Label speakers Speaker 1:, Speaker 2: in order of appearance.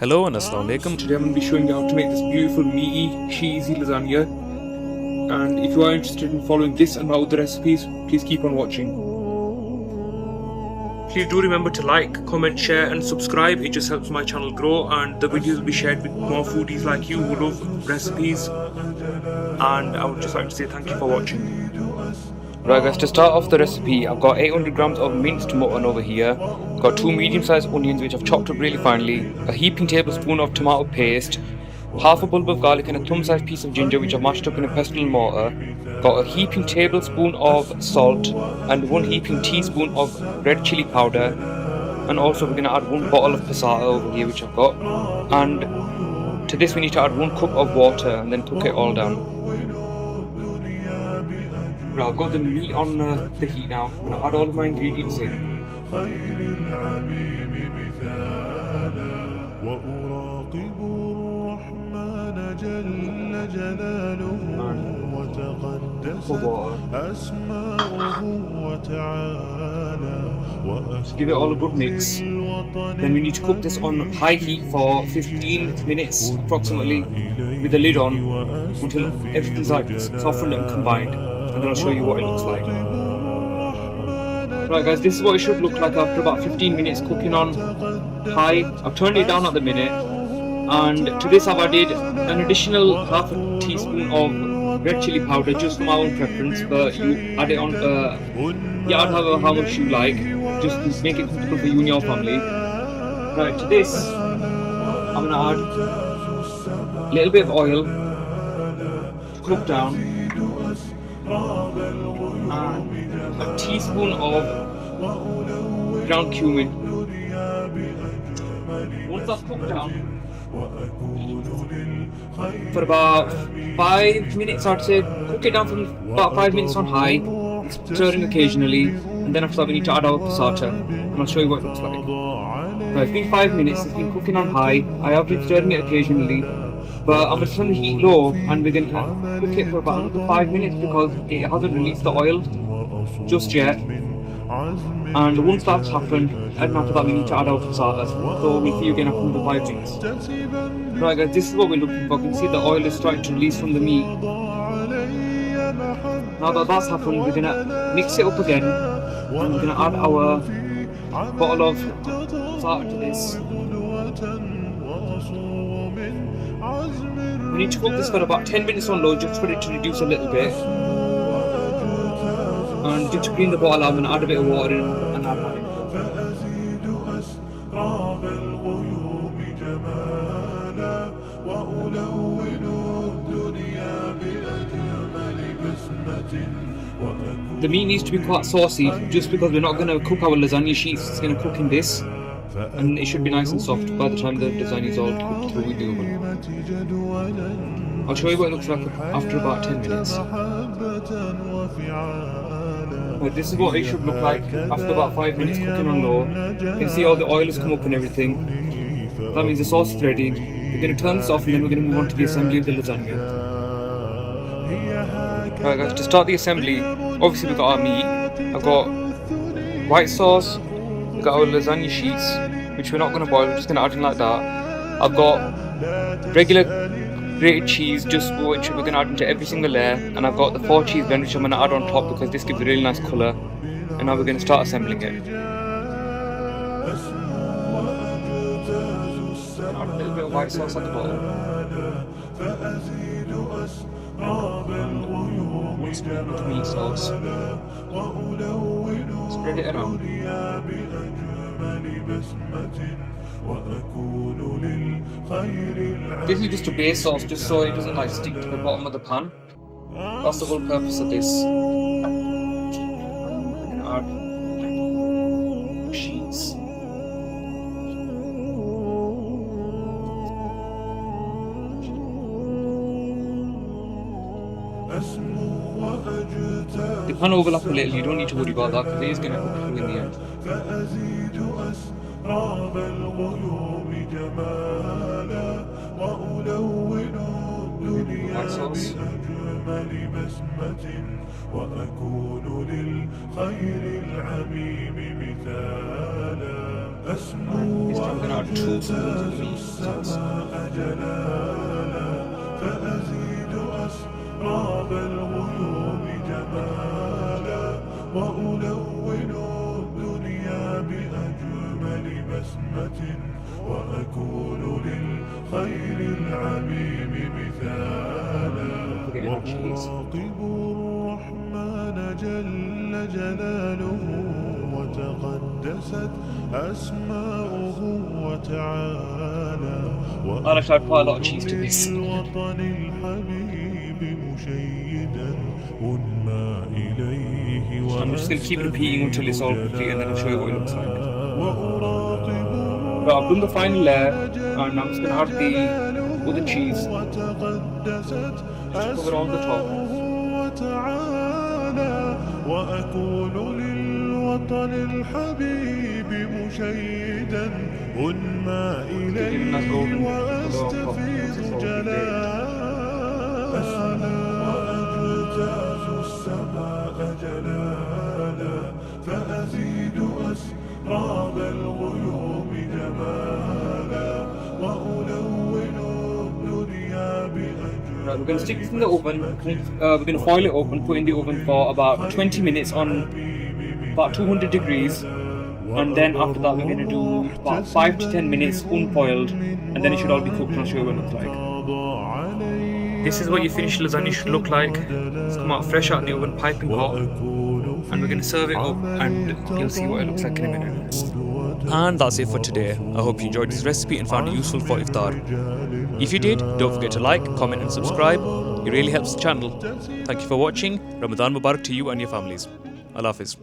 Speaker 1: Hello and assalamu alaikum.
Speaker 2: Today I'm going to be showing you how to make this beautiful meaty, cheesy lasagna. And if you are interested in following this and my other recipes, please keep on watching. Please do remember to like, comment, share and subscribe. It just helps my channel grow, and the videos will be shared with more foodies like you who love recipes. And I would just like to say thank you for watching. Right guys, to start off the recipe, I've got 800 grams of minced mutton over here. Got 2 medium-sized onions which I've chopped up really finely, a heaping tablespoon of tomato paste, half a bulb of garlic and a thumb-sized piece of ginger which I've mashed up in a pestle and mortar. Got a heaping tablespoon of salt and 1 heaping teaspoon of red chili powder, and also we're going to add 1 bottle of passata over here which I've got. And to this we need to add 1 cup of water and then cook it all down. Right, I've got the meat on the heat now. I'm going to add all of my ingredients in. Give it all a good mix. Then we need to cook this on high heat for 15 minutes approximately with the lid on until everything's like softened and combined. And then I'll show you what it looks like. Right guys, this is what it should look like after about 15 minutes cooking on high. I've turned it down at the minute, and to this I've added an additional half a teaspoon of red chili powder just for my own preference, but you add it on, you add how much you like, just to make it comfortable for you and your family. Right, to this I'm going to add a little bit of oil to cook down, and a teaspoon of ground cumin. Once that's cooked down for about 5 minutes, I'd say cook it down for about 5 minutes on high, stirring occasionally, and then after that we need to add our passata, and I'll show you what it looks like. Right, it's been 5 minutes, it's been cooking on high. I have been stirring it occasionally, but I'm going to turn the heat low and we're going to cook it for about another 5 minutes because it hasn't released the oil just yet. And once that's happened, and after that we need to add our passata. So we'll see you again after another 5 minutes. Right guys, this is what we're looking for. You can see the oil is starting to release from the meat. Now that that's happened, we're going to mix it up again and we're going to add our bottle of passata to this. We need to cook this for about 10 minutes on low just for it to reduce a little bit. And just to clean the bottle, I'm going to add a bit of water in and add that in. The meat needs to be quite saucy just because we're not going to cook our lasagna sheets, it's going to cook in this. And it should be nice and soft by the time the lasagna is all cooked through with the oven. I'll show you what it looks like after about 10 minutes. But this is what it should look like after about 5 minutes cooking on low. You can see all the oil has come up and everything. That means the sauce is ready. We're going to turn this off and then we're going to move on to the assembly of the lasagna. Right guys, to start the assembly, obviously we've got our meat. I've got white sauce. We've got our lasagna sheets, which we're not going to boil, we're just going to add in like that. I've got regular grated cheese, just which we're going to add into every single layer. And I've got the 4 cheese blend, which I'm going to add on top because this gives a really nice colour. And now we're going to start assembling it. Add a little bit of white sauce at the bottom. And 1 spoon of meat sauce. Spread it around. This is just a base sauce, just so it doesn't like stick to the bottom of the pan. That's the whole purpose of this. I'm gonna add cheese. They can overlap a little, you don't need to worry about that because it is going to cook through in the end. White sauce. وأكون للخير العميم مثالا And this time we're gonna add 2 spoons of sauce.
Speaker 1: فأزيد أسراب الغيوم جمالا وألون الدنيا بأجمل بسمة وأكون للخير العميم مثالا وأراقب الرحمن جل جلاله وتقدست أسماؤه وتعالى
Speaker 2: I'll actually add quite a lot of cheese to this.
Speaker 1: الوطن الحبيب مشيدا أنمى إليه
Speaker 2: I'm just going to keep repeating until it's all complete and then I'll show you what it looks like.
Speaker 1: وأراقب
Speaker 2: So I've done the final layer and I'm just going to add the other cheese just
Speaker 1: وتقدست
Speaker 2: to cover all the top.
Speaker 1: وتعالى وأكون للوطن الحبيب مشيدا أنمى إليه وأستفيد جلالا وأجتاز السماء جلالا فأزيد أسراب الغيوم جمالا وألون الدنيا بأجمل.
Speaker 2: Right, we're going to stick this in the oven. We're going to foil it up and put it in the oven for about 20 minutes on about 200 degrees. And then after that, we're going to do about 5 to 10 minutes unfoiled. And then it should all be cooked and I'll show you what it looks like. This is what your finished lasagna should look like. It's come out fresh out of the oven, piping hot. And we're going to serve it up and you'll see what it looks like in a minute. And that's it for today. I hope you enjoyed this recipe and found it useful for iftar. If you did, don't forget to like, comment and subscribe. It really helps the channel. Thank you for watching. Ramadan Mubarak to you and your families. Allah Hafiz.